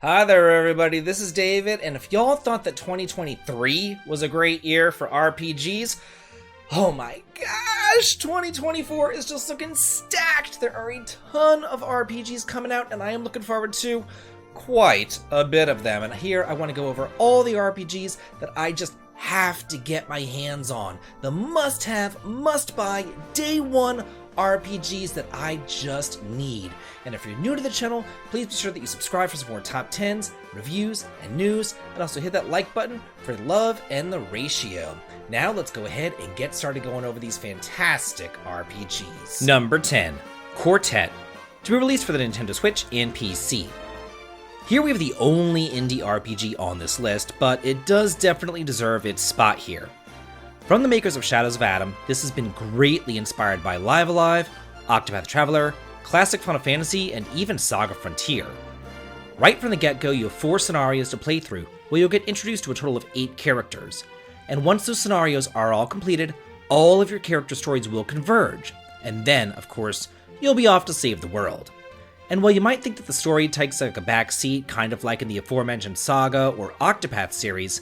Hi there, everybody. This is David, and if y'all thought that 2023 was a great year for RPGs, oh my gosh, 2024 is just looking stacked. There are a ton of RPGs coming out, and I am looking forward to quite a bit of them. And here I want to go over all the RPGs that I just have to get my hands on. The must-have, must-buy, day one RPGs that I just need. And if you're new to the channel, please be sure that you subscribe for some more top 10s, reviews, and news, and also hit that like button for the love and the ratio. Now let's go ahead and get started going over these fantastic RPGs. Number 10, Quartet, to be released for the Nintendo Switch and PC. Here we have the only indie RPG on this list, but it does definitely deserve its spot here. From the makers of Shadows of Adam, this has been greatly inspired by Live Alive, Octopath Traveler, classic Final Fantasy, and even Saga Frontier. Right from the get-go, you have 4 scenarios to play through, where you'll get introduced to a total of 8 characters. And once those scenarios are all completed, all of your character stories will converge. And then, of course, you'll be off to save the world. And while you might think that the story takes like a backseat, kind of like in the aforementioned Saga or Octopath series,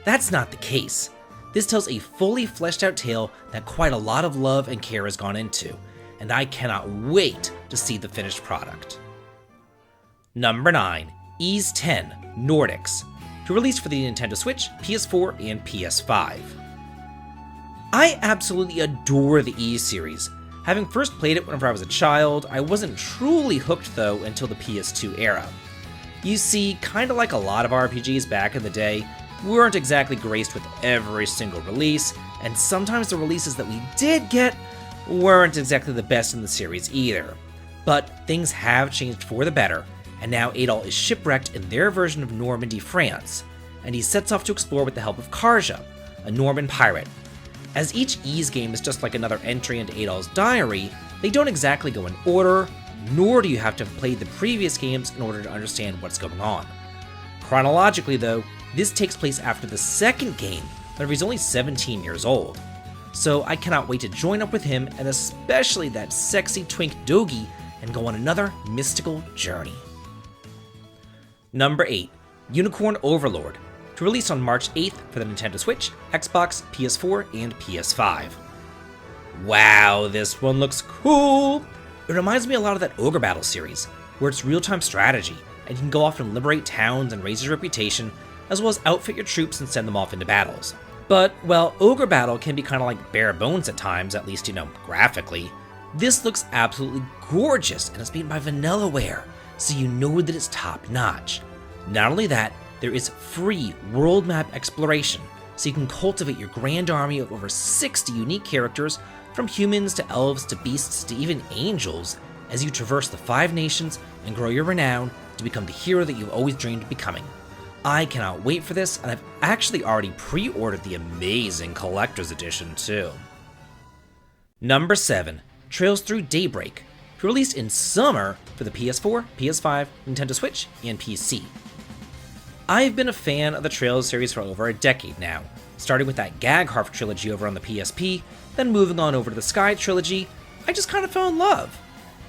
that's not the case. This tells a fully fleshed out tale that quite a lot of love and care has gone into, and I cannot wait to see the finished product. Number 9, Ys 10, Nordics, to release for the Nintendo Switch, PS4, and PS5. I absolutely adore the Ys series. Having first played it whenever I was a child, I wasn't truly hooked though until the PS2 era. You see, kinda like a lot of RPGs back in the day, we weren't exactly graced with every single release, and sometimes the releases that we did get weren't exactly the best in the series either. But things have changed for the better, and now Adol is shipwrecked in their version of Normandy, France, and he sets off to explore with the help of Karja, a Norman pirate. As each Ys game is just like another entry into Adol's diary, they don't exactly go in order, nor do you have to have played the previous games in order to understand what's going on. Chronologically though, this takes place after the second game, whenever he's only 17 years old. So I cannot wait to join up with him, and especially that sexy twink Dogi, and go on another mystical journey. Number 8, Unicorn Overlord, to release on March 8th for the Nintendo Switch, Xbox, PS4, and PS5. Wow, this one looks cool! It reminds me a lot of that Ogre Battle series, where it's real-time strategy, and you can go off and liberate towns and raise your reputation, as well as outfit your troops and send them off into battles. But, while Ogre Battle can be kinda like bare bones at times, at least, graphically, this looks absolutely gorgeous, and it's made by Vanillaware, so you know that it's top-notch. Not only that, there is free world map exploration, so you can cultivate your grand army of over 60 unique characters, from humans to elves to beasts to even angels, as you traverse the 5 nations and grow your renown to become the hero that you've always dreamed of becoming. I cannot wait for this, and I've actually already pre-ordered the amazing Collector's Edition too. Number 7, Trails Through Daybreak, released in summer for the PS4, PS5, Nintendo Switch, and PC. I've been a fan of the Trails series for over a decade now, starting with that Gagharf trilogy over on the PSP, then moving on over to the Sky trilogy. I just kind of fell in love.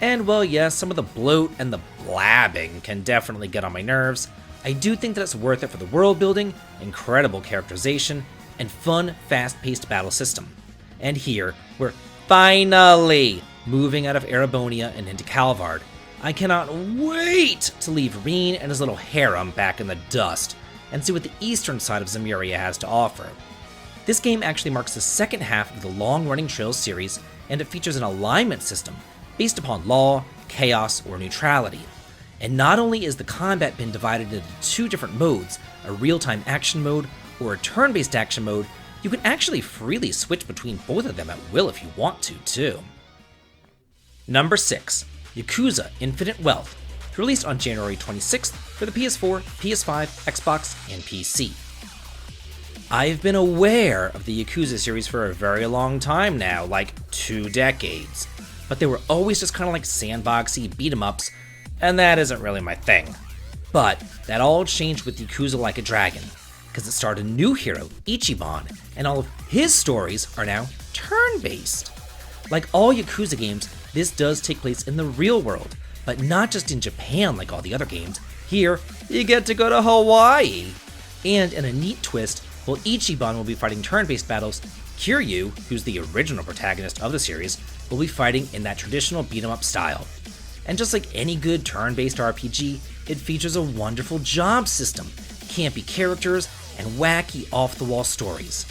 And well, yes, some of the bloat and the blabbing can definitely get on my nerves. I do think that it's worth it for the world building, incredible characterization, and fun, fast-paced battle system. And here, we're finally moving out of Erebonia and into Calvard. I cannot wait to leave Reen and his little harem back in the dust, and see what the eastern side of Zemuria has to offer. This game actually marks the second half of the long-running Trails series, and it features an alignment system based upon law, chaos, or neutrality. And not only is the combat been divided into 2 different modes, a real-time action mode or a turn-based action mode, you can actually freely switch between both of them at will if you want to, too. Number 6, Yakuza Infinite Wealth, released on January 26th for the PS4, PS5, Xbox, and PC. I've been aware of the Yakuza series for a very long time now, like 2 decades, but they were always just kind of like sandboxy beat-em-ups, and that isn't really my thing. But that all changed with Yakuza Like a Dragon, because it starred a new hero, Ichiban, and all of his stories are now turn-based. Like all Yakuza games, this does take place in the real world, but not just in Japan like all the other games. Here, you get to go to Hawaii! And in a neat twist, while Ichiban will be fighting turn-based battles, Kiryu, who's the original protagonist of the series, will be fighting in that traditional beat-em-up style. And just like any good turn-based RPG, it features a wonderful job system, campy characters, and wacky off-the-wall stories.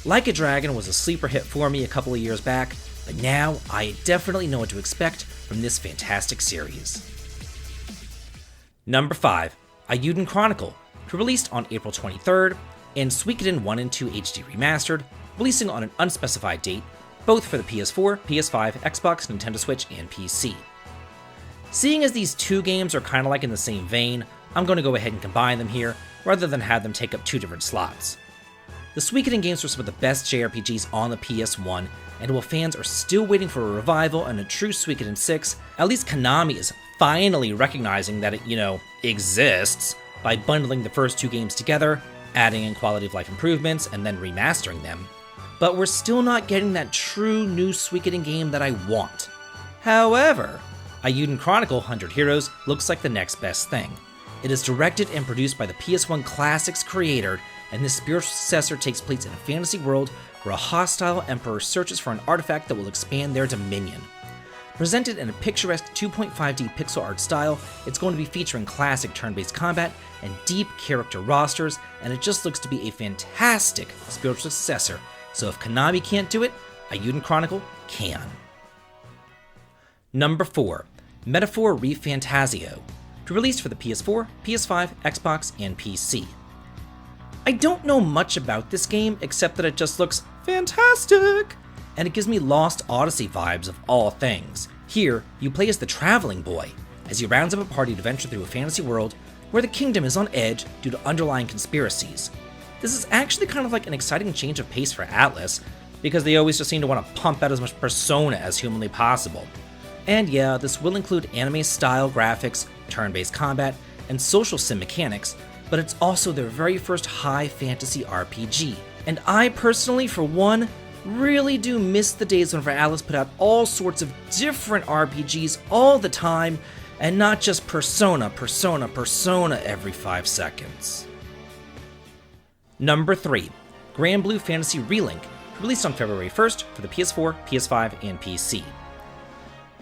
Like a Dragon was a sleeper hit for me a couple of years back, but now I definitely know what to expect from this fantastic series. Number 5, Ayuden Chronicle, released on April 23rd, and Suikoden 1 and 2 HD Remastered, releasing on an unspecified date, both for the PS4, PS5, Xbox, Nintendo Switch, and PC. Seeing as these two games are kinda like in the same vein, I'm going to go ahead and combine them here, rather than have them take up two different slots. The Suikoden games were some of the best JRPGs on the PS1, and while fans are still waiting for a revival and a true Suikoden 6, at least Konami is finally recognizing that it, exists by bundling the first two games together, adding in quality of life improvements, and then remastering them. But we're still not getting that true new Suikoden game that I want. However, Ayuden Chronicle 100 Heroes looks like the next best thing. It is directed and produced by the PS1 Classics creator, and this spiritual successor takes place in a fantasy world where a hostile emperor searches for an artifact that will expand their dominion. Presented in a picturesque 2.5D pixel art style, it's going to be featuring classic turn-based combat and deep character rosters, and it just looks to be a fantastic spiritual successor, so if Konami can't do it, Ayuden Chronicle can. Number 4, Metaphor ReFantazio, released for the PS4, PS5, Xbox, and PC. I don't know much about this game except that it just looks fantastic, and it gives me Lost Odyssey vibes of all things. Here, you play as the Traveling Boy, as he rounds up a party to venture through a fantasy world where the kingdom is on edge due to underlying conspiracies. This is actually kind of like an exciting change of pace for Atlas, because they always just seem to want to pump out as much persona as humanly possible. And yeah, this will include anime-style graphics, turn-based combat, and social sim mechanics, but it's also their very first high fantasy RPG. And I personally, for one, really do miss the days when Atlas put out all sorts of different RPGs all the time, and not just Persona every 5 seconds. Number 3, Grand Blue Fantasy Relink, released on February 1st for the PS4, PS5, and PC.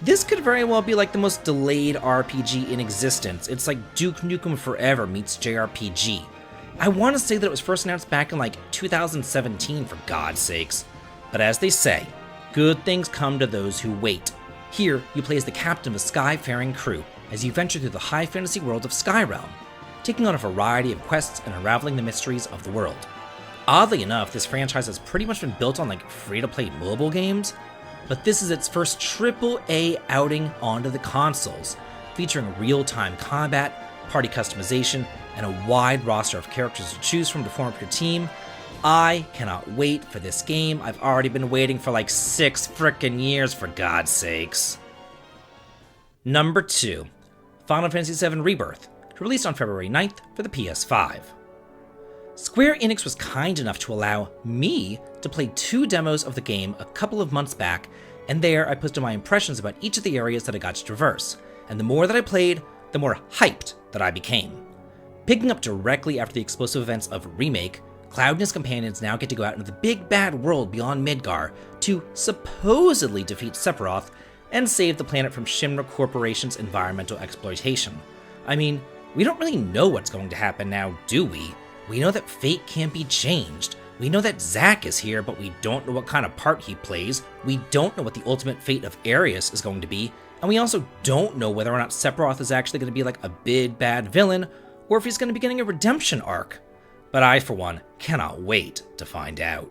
This could very well be like the most delayed RPG in existence. It's like Duke Nukem Forever meets JRPG. I want to say that it was first announced back in like 2017 for God's sakes. But as they say, good things come to those who wait. Here, you play as the captain of a skyfaring crew as you venture through the high fantasy world of Skyrealm, taking on a variety of quests and unraveling the mysteries of the world. Oddly enough, this franchise has pretty much been built on like free-to-play mobile games, but this is its first AAA outing onto the consoles, featuring real-time combat, party customization, and a wide roster of characters to choose from to form up your team. I cannot wait for this game. I've already been waiting for like 6 frickin' years, for God's sakes. Number 2, Final Fantasy VII Rebirth, released on February 9th for the PS5. Square Enix was kind enough to allow me to play 2 demos of the game a couple of months back, and there I posted my impressions about each of the areas that I got to traverse, and the more that I played, the more hyped that I became. Picking up directly after the explosive events of Remake, Cloud and his companions now get to go out into the big bad world beyond Midgar to supposedly defeat Sephiroth and save the planet from Shinra Corporation's environmental exploitation. I mean, we don't really know what's going to happen now, do we? We know that fate can't be changed. We know that Zack is here, but we don't know what kind of part he plays. We don't know what the ultimate fate of Arius is going to be, and we also don't know whether or not Sephiroth is actually going to be like a big bad villain, or if he's going to be getting a redemption arc. But I, for one, cannot wait to find out.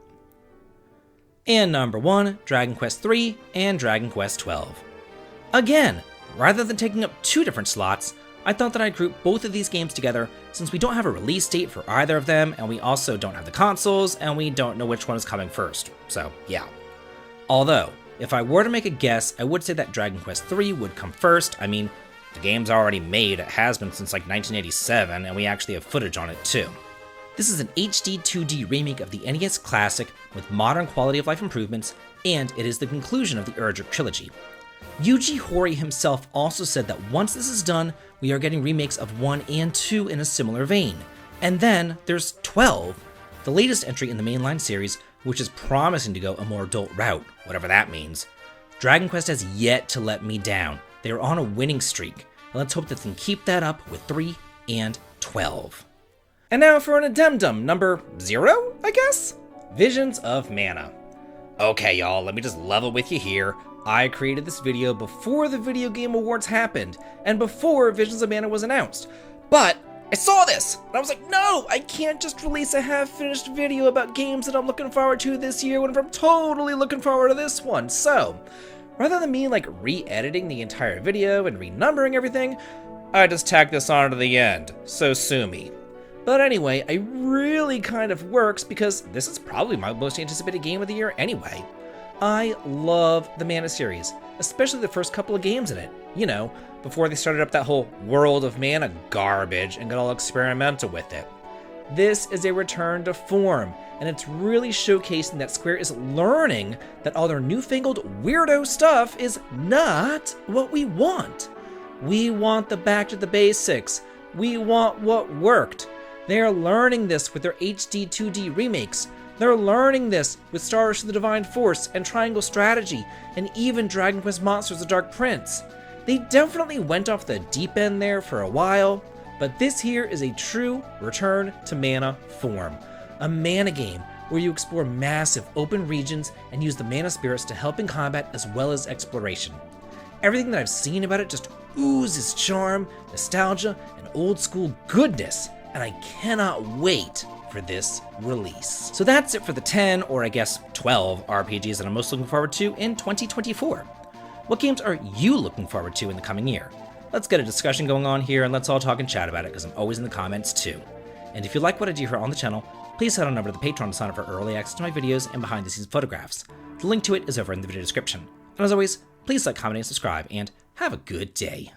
And number 1, Dragon Quest III and Dragon Quest XII. Again, rather than taking up 2 different slots, I thought that I'd group both of these games together since we don't have a release date for either of them, and we also don't have the consoles, and we don't know which one is coming first, so yeah. Although, if I were to make a guess, I would say that Dragon Quest III would come first. I mean, the game's already made, it has been since like 1987, and we actually have footage on it too. This is an HD 2D remake of the NES classic with modern quality of life improvements, and it is the conclusion of the Erdrick trilogy. Yuji Horii himself also said that once this is done, we are getting remakes of 1 and 2 in a similar vein. And then there's 12, the latest entry in the mainline series, which is promising to go a more adult route, whatever that means. Dragon Quest has yet to let me down. They are on a winning streak, and let's hope that they can keep that up with 3 and 12. And now for an addendum, number 0, I guess? Visions of Mana. Okay, y'all, let me just level with you here. I created this video before the Video Game Awards happened, and before Visions of Mana was announced. But I saw this, and I was like, no, I can't just release a half-finished video about games that I'm looking forward to this year when I'm totally looking forward to this one. So, rather than me like re-editing the entire video and renumbering everything, I just tacked this on to the end, so sue me. But anyway, it really kind of works because this is probably my most anticipated game of the year anyway. I love the Mana series, especially the first couple of games in it. You know, before they started up that whole World of Mana garbage and got all experimental with it. This is a return to form, and it's really showcasing that Square is learning that all their newfangled weirdo stuff is not what we want. We want the back to the basics. We want what worked. They are learning this with their HD 2D remakes. They're learning this with Star Wars: The Divine Force and Triangle Strategy, and even Dragon Quest Monsters: The Dark Prince. They definitely went off the deep end there for a while, but this here is a true return to Mana form. A Mana game where you explore massive open regions and use the Mana spirits to help in combat as well as exploration. Everything that I've seen about it just oozes charm, nostalgia, and old school goodness, and I cannot wait for this release. So that's it for the 10, or I guess 12 RPGs that I'm most looking forward to in 2024. What games are you looking forward to in the coming year? Let's get a discussion going on here and let's all talk and chat about it because I'm always in the comments too. And if you like what I do here on the channel, please head on over to the Patreon to sign up for early access to my videos and behind the scenes photographs. The link to it is over in the video description. And as always, please like, comment, and subscribe, and have a good day.